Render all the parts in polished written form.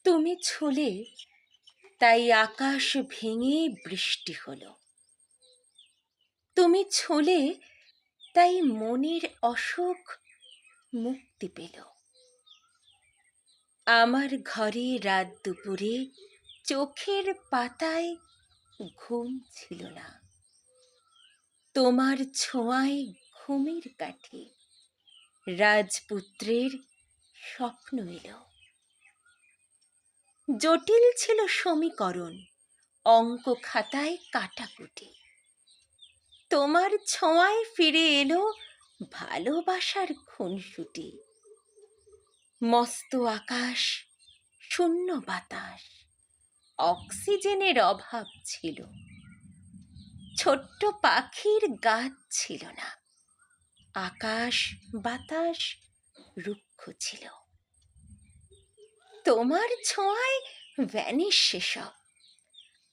তুমি ছুলে তাই আকাশ ভেঙে বৃষ্টি হলো। তুমি ছুলে তাই মনের অসুখ মুক্তি পেল। আমার ঘরে রাত দুপুরে চোখের পাতায় ঘুম ছিল না, তোমার ছোঁয়ায় ঘুমের কাঠে রাজপুত্রের স্বপ্ন এলো। জটিল ছিল সমীকরণ, অঙ্ক খাতায় কাটাকুটি, তোমার ছোঁয়ায় ফিরে এলো ভালোবাসার খুনসুটি। মস্ত আকাশ, শূন্য বাতাস, অক্সিজেনের অভাব ছিল, ছোট্ট পাখির গাছ ছিল না, আকাশ বাতাস রুক্ষ ছিল। তোমার ছোঁয়ায় ভ্যানিশ সেসব,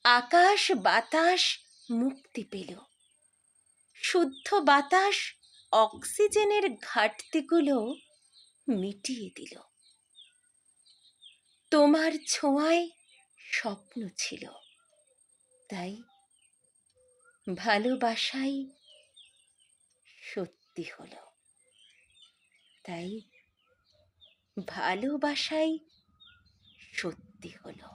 আকাশ বাতাস মুক্তি পেল, শুদ্ধ বাতাস অক্সিজেনের ঘাটতিগুলো মিটিয়ে দিল। তোমার ছোঁয়ায় স্বপ্ন ছিল, তাই ভালোবাসাই সত্যি হলো। তাই ভালোবাসাই সত্যি হলো।